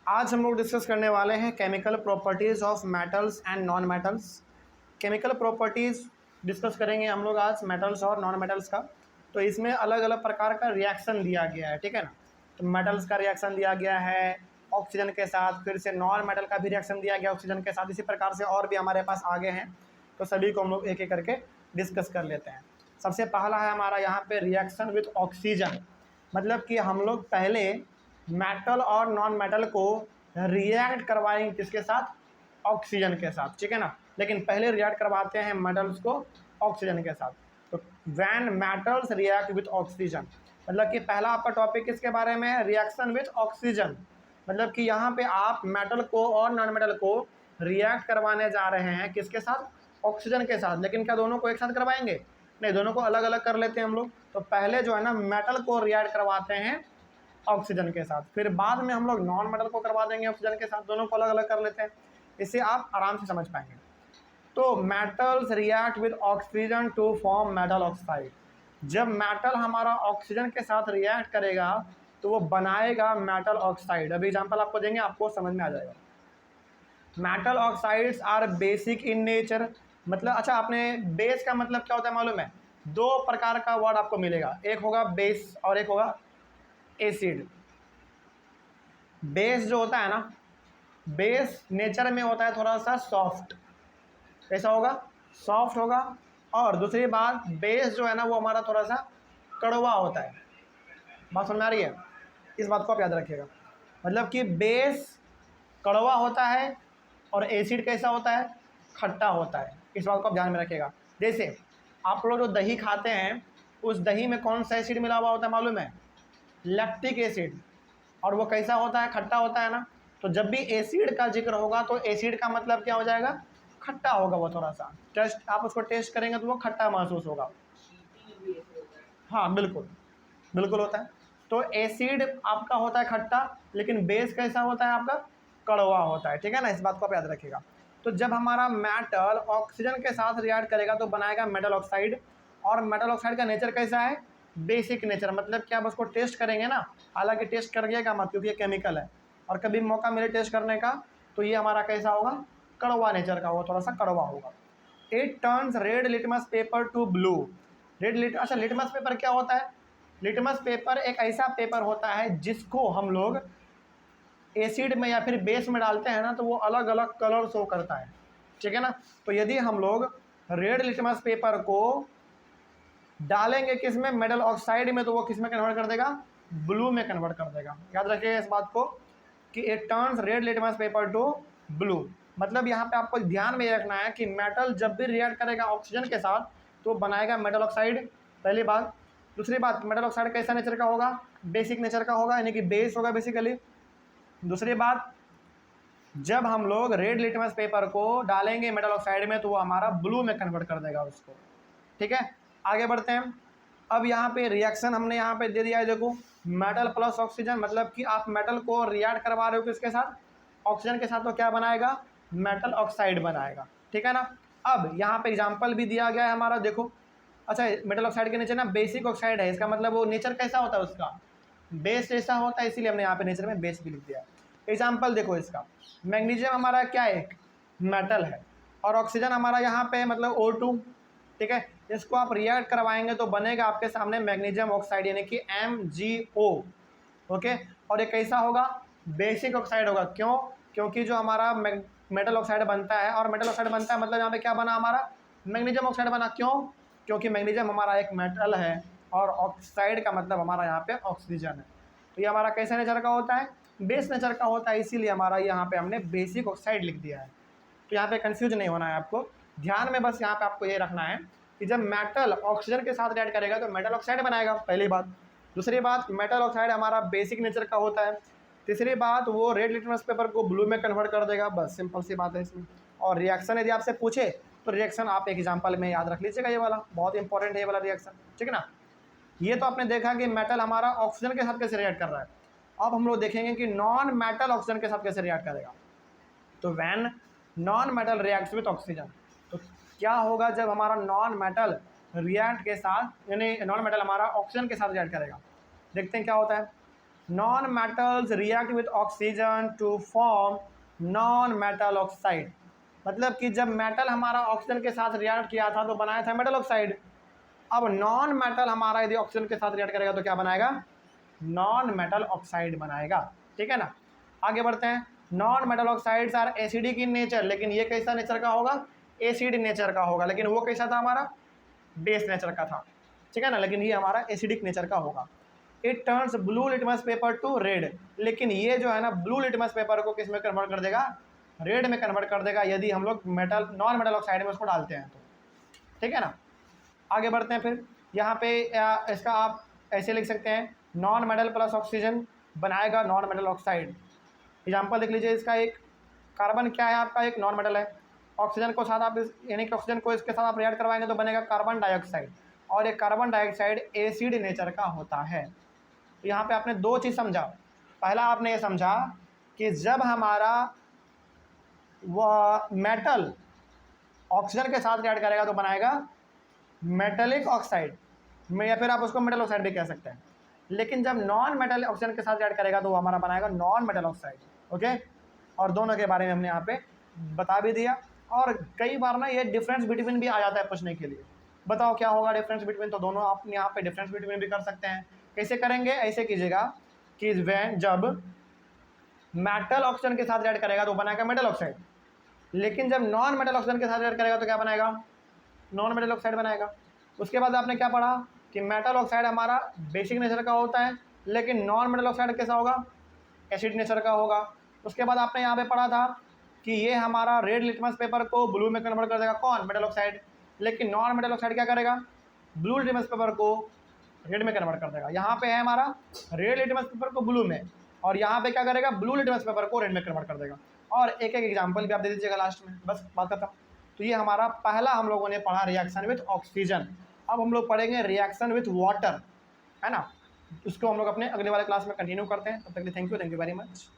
आज हम लोग डिस्कस करने वाले हैं chemical properties of metals and non metals. Chemical properties discuss करेंगे हम लोग आज मेटल्स और नॉन मेटल्स का। तो इसमें अलग अलग प्रकार का रिएक्शन दिया गया है, ठीक है ना। तो मेटल्स का रिएक्शन दिया गया है ऑक्सीजन के साथ, फिर से नॉन मेटल का भी रिएक्शन दिया गया ऑक्सीजन के साथ। इसी प्रकार से और भी हमारे पास आगे हैं, तो सभी को हम लोग एक एक करके डिस्कस कर लेते हैं। सबसे पहला है हमारा यहाँ पे रिएक्शन विथ ऑक्सीजन, मतलब कि हम लोग पहले मेटल और नॉन मेटल को रिएक्ट करवाएंगे किसके साथ, ऑक्सीजन के साथ, ठीक है ना। लेकिन पहले रिएक्ट करवाते हैं मेटल्स को ऑक्सीजन के साथ। तो when metals react with oxygen, मतलब कि पहला आपका टॉपिक किसके बारे में है, रिएक्शन विथ ऑक्सीजन। मतलब कि यहाँ पे आप मेटल को और नॉन मेटल को रिएक्ट करवाने जा रहे हैं किसके साथ, ऑक्सीजन के साथ। लेकिन क्या दोनों को एक साथ करवाएंगे, नहीं, दोनों को अलग अलग कर लेते हैं हम लोग। तो पहले जो है ना मेटल को रिएक्ट करवाते हैं ऑक्सीजन के साथ, फिर बाद में हम लोग नॉन मेटल को करवा देंगे ऑक्सीजन के साथ। दोनों को अलग अलग कर लेते हैं, इससे आप आराम से समझ पाएंगे। तो metals react with oxygen to form metal oxide. जब मेटल हमारा ऑक्सीजन के साथ रिएक्ट करेगा तो वो बनाएगा मेटल ऑक्साइड। अभी एग्जांपल आपको देंगे, आपको समझ में आ जाएगा। Metal oxides are basic in nature, मतलब अच्छा, आपने बेस का मतलब क्या होता है मालूम है। दो प्रकार का वर्ड आपको मिलेगा, एक होगा बेस और एक होगा एसिड। बेस जो होता है ना, बेस नेचर में होता है थोड़ा सा सॉफ्ट, कैसा होगा, सॉफ्ट होगा। और दूसरी बात, बेस जो है ना वो हमारा थोड़ा सा कड़वा होता है। बात समझ में आ रही है, इस बात को आप याद रखिएगा। मतलब कि बेस कड़वा होता है और एसिड कैसा होता है, खट्टा होता है। इस बात को आप ध्यान में रखिएगा। जैसे आप लोग जो दही खाते हैं, उस दही में कौन सा एसिड मिला हुआ होता है मालूम है, लैक्टिक एसिड। और वो कैसा होता है, खट्टा होता है ना। तो जब भी एसिड का जिक्र होगा तो एसिड का मतलब क्या हो जाएगा, खट्टा होगा। वो थोड़ा सा टेस्ट, आप उसको टेस्ट करेंगे तो वो खट्टा महसूस होगा। हाँ बिल्कुल, बिल्कुल होता है। तो एसिड आपका होता है खट्टा, लेकिन बेस कैसा होता है आपका, कड़वा होता है, ठीक है ना। इस बात को आप याद रखिएगा। तो जब हमारा मेटल ऑक्सीजन के साथ रिएक्ट करेगा तो बनाएगा मेटल ऑक्साइड। और मेटल ऑक्साइड का नेचर कैसा है, बेसिक नेचर। मतलब कि आप उसको टेस्ट करेंगे ना, हालांकि टेस्ट करिएगा मत, क्योंकि ये केमिकल है। और कभी मौका मिले टेस्ट करने का तो ये हमारा कैसा होगा, कड़वा नेचर का, वो थोड़ा सा कड़वा होगा। It turns red litmus paper two blue. अच्छा, लिटमस पेपर क्या होता है, लिटमस पेपर एक ऐसा पेपर होता है जिसको हम लोग एसिड में या फिर बेस में डालते हैं ना तो वो अलग अलग कलर शो करता है, ठीक है ना। तो यदि हम लोग रेड लिटमस पेपर को डालेंगे किस में, मेटल ऑक्साइड में, तो वो किस में कन्वर्ट कर देगा, ब्लू में कन्वर्ट कर देगा। याद रखिएगा इस बात को कि it turns red litmus paper two blue. मतलब यहाँ पे आपको ध्यान में रखना है कि मेटल जब भी रिएक्ट करेगा ऑक्सीजन के साथ तो बनाएगा मेटल ऑक्साइड, पहली बात। दूसरी बात, मेटल ऑक्साइड कैसा नेचर का होगा, बेसिक नेचर का होगा, यानी कि बेस होगा बेसिकली। दूसरी बात, जब हम लोग रेड लिटमस पेपर को डालेंगे मेटल ऑक्साइड में तो वो हमारा ब्लू में कन्वर्ट कर देगा उसको, ठीक है। आगे बढ़ते हैं। अब यहाँ पे रिएक्शन हमने यहाँ पे दे दिया है, देखो, मेटल प्लस ऑक्सीजन, मतलब कि आप मेटल को रिएक्ट करवा रहे हो किसके साथ, ऑक्सीजन के साथ, तो क्या बनाएगा, मेटल ऑक्साइड बनाएगा, ठीक है ना। अब यहाँ पे एग्जांपल भी दिया गया है हमारा, देखो। अच्छा, मेटल ऑक्साइड के नीचे ना बेसिक ऑक्साइड है, इसका मतलब वो नेचर कैसा होता है उसका, बेस जैसा होता है, इसीलिए हमने यहाँ पे नेचर में बेस भी लिख दिया है। एग्जाम्पल देखो इसका, मैग्नीशियम हमारा क्या है, एक मेटल है, और ऑक्सीजन हमारा यहाँ पे मतलब O2, ठीक है। इसको आप रिएक्ट करवाएंगे तो बनेगा आपके सामने मैग्नीशियम ऑक्साइड, यानी कि MgO, ओके। और ये कैसा होगा, बेसिक ऑक्साइड होगा। क्यों, क्योंकि जो हमारा मेटल ऑक्साइड बनता है, और मेटल ऑक्साइड बनता है मतलब यहाँ पे क्या बना हमारा, मैग्नीशियम ऑक्साइड बना। क्यों, क्योंकि मैग्नीशियम हमारा एक मेटल है और ऑक्साइड का मतलब हमारा यहाँ पे ऑक्सीजन है। तो ये हमारा कैसे नेचर का होता है, बेस नेचर का होता है, इसीलिए हमारा यहाँ पे हमने बेसिक ऑक्साइड लिख दिया है। तो यहाँ पे कंफ्यूज नहीं होना है आपको, ध्यान में बस यहाँ पे आपको ये रखना है कि जब मेटल ऑक्सीजन के साथ रिएक्ट करेगा तो मेटल ऑक्साइड बनाएगा, पहली बात। दूसरी बात, मेटल ऑक्साइड हमारा बेसिक नेचर का होता है। तीसरी बात, वो रेड लिटमस पेपर को ब्लू में कन्वर्ट कर देगा, बस सिंपल सी बात है इसमें। और रिएक्शन यदि आपसे पूछे तो रिएक्शन आप एक एग्जाम्पल में याद रख लीजिएगा, ये वाला बहुत इंपॉर्टेंट है ये वाला रिएक्शन, ठीक है ना। ये तो आपने देखा कि मेटल हमारा ऑक्सीजन के साथ कैसे रिएक्ट कर रहा है। अब हम लोग देखेंगे कि नॉन मेटल ऑक्सीजन के साथ कैसे रिएक्ट करेगा। तो when non metal reacts with oxygen, तो क्या होगा जब हमारा नॉन मेटल रिएक्ट के साथ, यानी नॉन मेटल हमारा ऑक्सीजन के साथ रिएक्ट करेगा। देखते हैं क्या होता है। Non metals react with oxygen to form non metal oxide. मतलब कि जब मेटल हमारा ऑक्सीजन के साथ रिएक्ट किया था तो बनाया था मेटल ऑक्साइड। अब नॉन मेटल हमारा यदि ऑक्सीजन के साथ रिएक्ट करेगा तो क्या बनाएगा? नॉन मेटल ऑक्साइड बनाएगा। ठीक है ना। आगे बढ़ते हैं। Non metal oxides are acidic in nature, लेकिन ये कैसा नेचर का होगा? एसिड नेचर का होगा। लेकिन वो कैसा था हमारा? बेस नेचर का था। ठीक है ना। लेकिन ये हमारा एसिडिक नेचर का होगा। It turns blue litmus paper two red, लेकिन ये जो है ना ब्लू लिटमस पेपर को किस में कन्वर्ट कर देगा? रेड में कन्वर्ट कर देगा, यदि हम लोग मेटल नॉन मेटल ऑक्साइड में उसको डालते हैं तो। ठीक है ना। आगे बढ़ते हैं। फिर यहाँ पे इसका आप ऐसे लिख सकते हैं, नॉन मेटल प्लस ऑक्सीजन बनाएगा नॉन मेटल ऑक्साइड। एग्जाम्पल देख लीजिए इसका। एक कार्बन क्या है आपका? एक नॉन मेटल है। ऑक्सीजन को साथ आप यानी कि ऑक्सीजन को इसके साथ आप रिएक्ट करवाएंगे तो बनेगा कार्बन डाइऑक्साइड, और ये कार्बन डाइऑक्साइड एसिड नेचर का होता है। तो यहाँ पे आपने दो चीज़ समझा। पहला आपने ये समझा कि जब हमारा वह मेटल ऑक्सीजन के साथ रिएक्ट करेगा तो बनाएगा मेटेलिक ऑक्साइड में, या फिर आप उसको मेटल ऑक्साइड भी कह सकते हैं। लेकिन जब नॉन मेटल ऑक्सीजन के साथ रिएक्ट करेगा तो वो हमारा बनाएगा नॉन मेटल ऑक्साइड। ओके। और दोनों के बारे में हमने यहाँ पे बता भी दिया। और कई बार ना ये डिफरेंस बिटवीन भी आ जाता है पूछने के लिए। बताओ क्या होगा डिफरेंस बिटवीन? तो दोनों आप यहाँ पे डिफरेंस बिटवीन भी कर सकते हैं। कैसे करेंगे? ऐसे कीजिएगा कि जब मेटल ऑक्सीजन के साथ रिएक्ट करेगा तो बनाएगा मेटल ऑक्साइड, लेकिन जब नॉन मेटल ऑक्सीजन के साथ रिएक्ट करेगा तो क्या बनाएगा? नॉन मेटल ऑक्साइड बनाएगा। उसके बाद आपने क्या पढ़ा कि मेटल ऑक्साइड हमारा बेसिक नेचर का होता है, लेकिन नॉन मेटल ऑक्साइड कैसा होगा? एसिड नेचर का होगा। उसके बाद आपने यहाँ पे पढ़ा था कि ये हमारा रेड लिटमस पेपर को ब्लू में कन्वर्ट कर देगा। कौन? Metal oxide. लेकिन नॉन मेटल ऑक्साइड क्या करेगा? ब्लू लिटमस पेपर को रेड में कन्वर्ट कर देगा। यहाँ पे है हमारा रेड लिटमस पेपर को ब्लू में, और यहाँ पे क्या करेगा? ब्लू लिटमस पेपर को रेड में कन्वर्ट कर देगा। और एक एक एग्जाम्पल भी आप दे दीजिएगा लास्ट में, बस बात खत्म। तो ये हमारा पहला हम लोगों ने पढ़ा रिएक्शन विथ ऑक्सीजन। अब हम लोग पढ़ेंगे रिएक्शन विथ वाटर, है ना। उसको हम लोग अपने अगले वाले क्लास में कंटिन्यू करते हैं। तब तक के लिए थैंक यू वेरी मच।